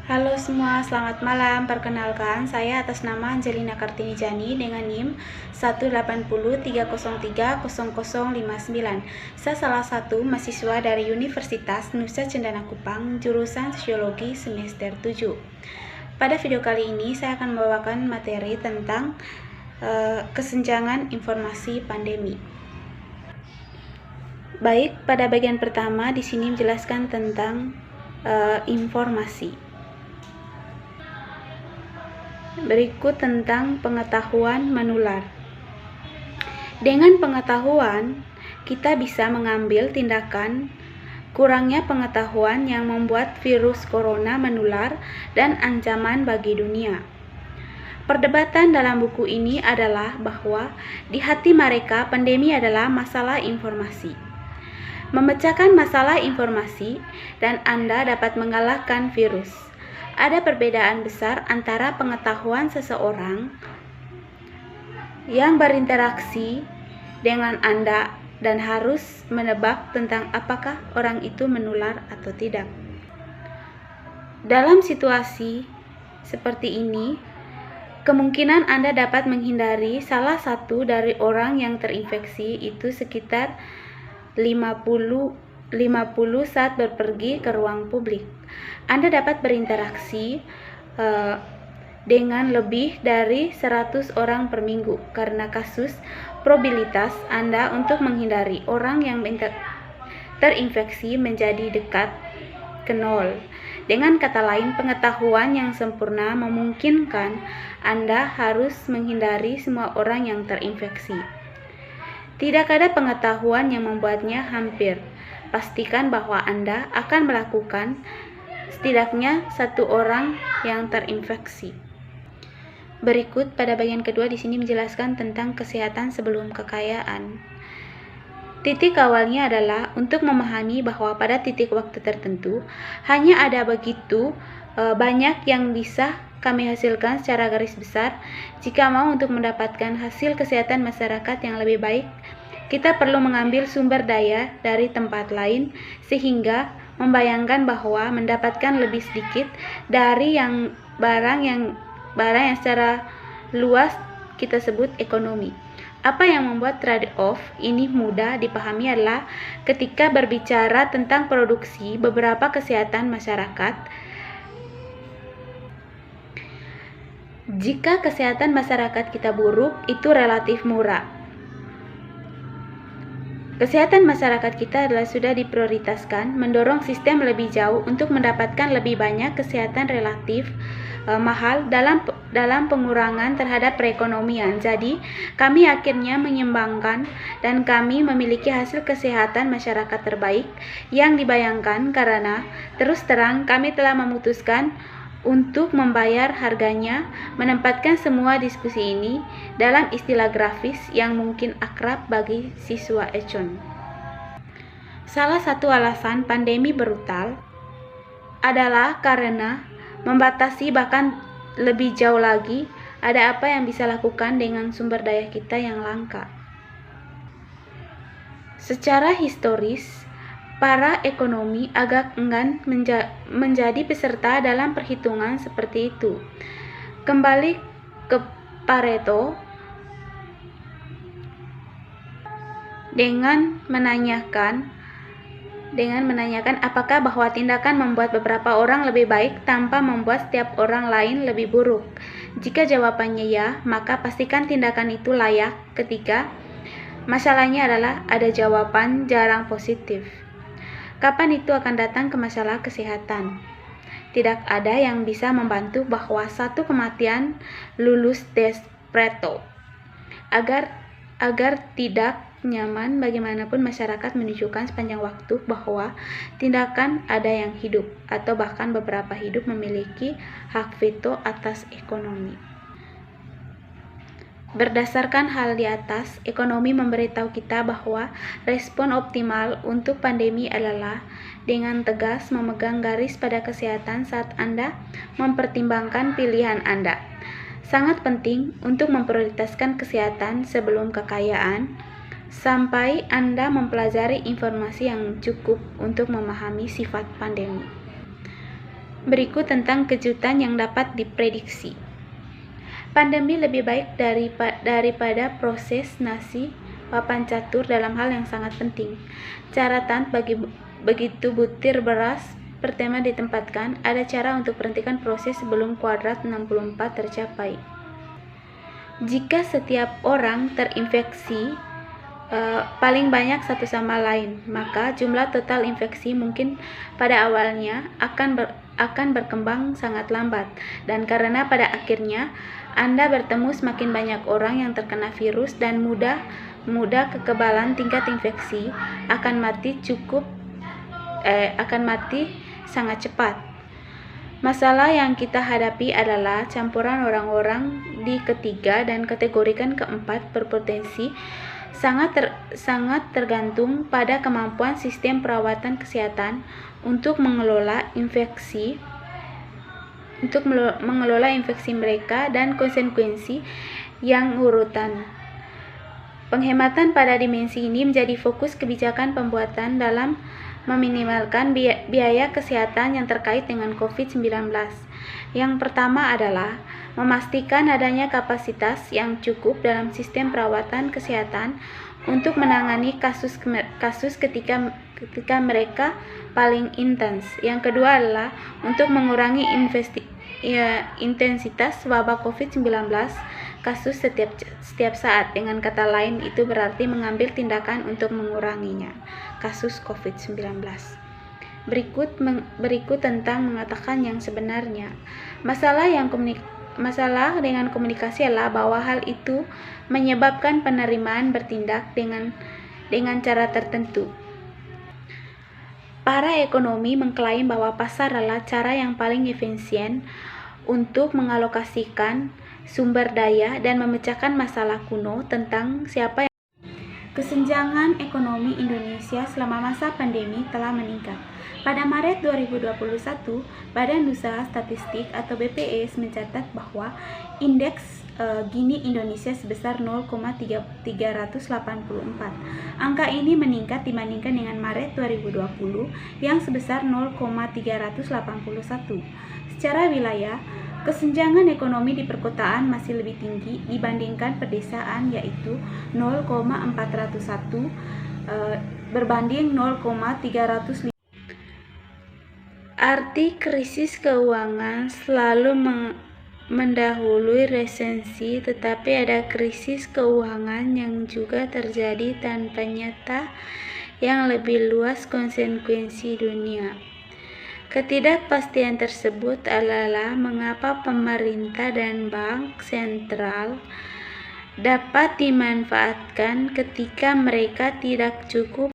Halo semua, selamat malam. Perkenalkan, saya atas nama Angelina Kartini Jani dengan NIM 18030300059. Saya salah satu mahasiswa dari Universitas Nusa Cendana Kupang, jurusan Sosiologi semester 7. Pada video kali ini, saya akan membawakan materi tentang kesenjangan informasi pandemi. Baik, pada bagian pertama di sini menjelaskan tentang informasi. Berikut tentang pengetahuan menular. Dengan pengetahuan, kita bisa mengambil tindakan. Kurangnya pengetahuan yang membuat virus corona menular dan ancaman bagi dunia. Perdebatan dalam buku ini adalah bahwa di hati mereka pandemi adalah masalah informasi. Memecahkan masalah informasi dan Anda dapat mengalahkan virus. Ada perbedaan besar antara pengetahuan seseorang yang berinteraksi dengan Anda dan harus menebak tentang apakah orang itu menular atau tidak. Dalam situasi seperti ini, kemungkinan Anda dapat menghindari salah satu dari orang yang terinfeksi itu sekitar 50 saat berpergi ke ruang publik. Anda dapat berinteraksi dengan lebih dari 100 orang per minggu karena kasus probabilitas Anda untuk menghindari orang yang terinfeksi menjadi dekat ke nol. Dengan kata lain, pengetahuan yang sempurna memungkinkan Anda harus menghindari semua orang yang terinfeksi. Tidak ada pengetahuan yang membuatnya hampir. Pastikan bahwa Anda akan melakukan setidaknya satu orang yang terinfeksi. Berikut pada bagian kedua di sini menjelaskan tentang kesehatan sebelum kekayaan. Titik awalnya adalah untuk memahami bahwa pada titik waktu tertentu hanya ada begitu banyak yang bisa kami hasilkan secara garis besar. Jika mau untuk mendapatkan hasil kesehatan masyarakat yang lebih baik, kita perlu mengambil sumber daya dari tempat lain sehingga membayangkan bahwa mendapatkan lebih sedikit dari barang yang secara luas kita sebut ekonomi. Apa yang membuat trade-off ini mudah dipahami adalah ketika berbicara tentang produksi beberapa kesehatan masyarakat. Jika kesehatan masyarakat kita buruk, itu relatif murah. Kesehatan masyarakat kita adalah sudah diprioritaskan, mendorong sistem lebih jauh untuk mendapatkan lebih banyak kesehatan relatif mahal dalam pengurangan terhadap perekonomian. Jadi, kami akhirnya menyeimbangkan dan kami memiliki hasil kesehatan masyarakat terbaik yang dibayangkan karena terus terang kami telah memutuskan untuk membayar harganya, menempatkan semua diskusi ini dalam istilah grafis yang mungkin akrab bagi siswa econ. Salah satu alasan pandemi brutal adalah karena membatasi bahkan lebih jauh lagi ada apa yang bisa lakukan dengan sumber daya kita yang langka. Secara historis, para ekonomi agak enggan menjadi peserta dalam perhitungan seperti itu. Kembali ke Pareto dengan menanyakan apakah bahwa tindakan membuat beberapa orang lebih baik tanpa membuat setiap orang lain lebih buruk. Jika jawabannya ya, maka pastikan tindakan itu layak. Ketika masalahnya adalah ada jawaban jarang positif. Kapan itu akan datang ke masalah kesehatan? Tidak ada yang bisa membantu bahwa satu kematian lulus tes Pareto. Agar tidak nyaman bagaimanapun masyarakat menunjukkan sepanjang waktu bahwa tindakan ada yang hidup atau bahkan beberapa hidup memiliki hak veto atas ekonomi. Berdasarkan hal di atas, ekonomi memberitahu kita bahwa respon optimal untuk pandemi adalah dengan tegas memegang garis pada kesehatan saat Anda mempertimbangkan pilihan Anda. Sangat penting untuk memprioritaskan kesehatan sebelum kekayaan sampai Anda mempelajari informasi yang cukup untuk memahami sifat pandemi. Berikut tentang kejutan yang dapat diprediksi. Pandemi lebih baik daripada proses nasi papan catur dalam hal yang sangat penting. Caratan begitu butir beras pertama ditempatkan, ada cara untuk berhentikan proses sebelum kuadrat 64 tercapai. Jika setiap orang terinfeksi paling banyak satu sama lain, maka jumlah total infeksi mungkin pada awalnya akan berkembang sangat lambat, dan karena pada akhirnya Anda bertemu semakin banyak orang yang terkena virus dan mudah kekebalan tingkat infeksi akan mati sangat cepat. Masalah yang kita hadapi adalah campuran orang-orang di ketiga dan kategorikan keempat berpotensi sangat tergantung pada kemampuan sistem perawatan kesehatan untuk mengelola infeksi mereka dan konsekuensi yang urutan. Penghematan pada dimensi ini menjadi fokus kebijakan pembuatan dalam meminimalkan biaya kesehatan yang terkait dengan COVID-19. Yang pertama adalah memastikan adanya kapasitas yang cukup dalam sistem perawatan kesehatan untuk menangani kasus ketika mereka paling intens. Yang kedua adalah untuk mengurangi intensitas wabah COVID-19 kasus setiap saat. Dengan kata lain, itu berarti mengambil tindakan untuk menguranginya kasus COVID-19. Berikut tentang mengatakan yang sebenarnya. Masalah dengan komunikasi adalah bahwa hal itu menyebabkan penerimaan bertindak dengan cara tertentu. Para ekonomi mengklaim bahwa pasar adalah cara yang paling efisien untuk mengalokasikan sumber daya dan memecahkan masalah kuno tentang siapa yang. Kesenjangan ekonomi Indonesia selama masa pandemi telah meningkat. Pada Maret 2021, Badan Usaha Statistik atau BPS mencatat bahwa indeks Gini Indonesia sebesar 0,384. Angka ini meningkat dibandingkan dengan Maret 2020 yang sebesar 0,381. Secara wilayah, kesenjangan ekonomi di perkotaan masih lebih tinggi dibandingkan pedesaan, yaitu 0,401 berbanding 0,305. Arti krisis keuangan selalu mendahului resesi, tetapi ada krisis keuangan yang juga terjadi tanpa nyata yang lebih luas konsekuensi dunia. Ketidakpastian tersebut adalah mengapa pemerintah dan bank sentral dapat dimanfaatkan ketika mereka tidak cukup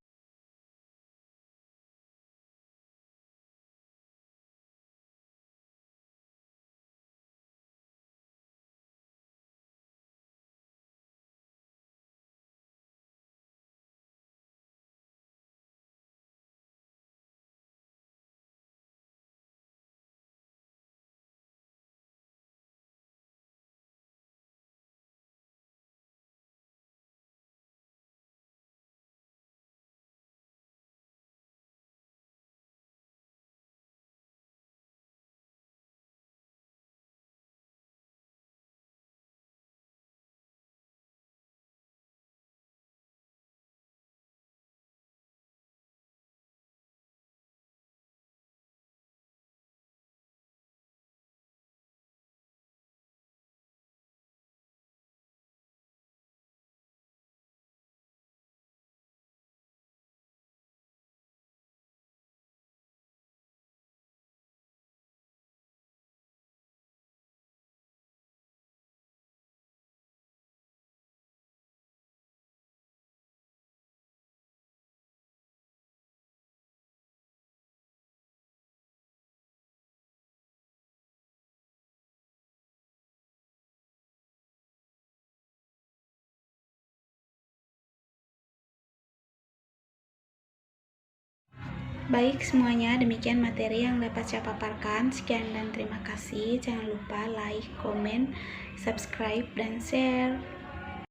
Baik semuanya, demikian materi yang dapat saya paparkan. Sekian dan terima kasih. Jangan lupa like, komen, subscribe, dan share.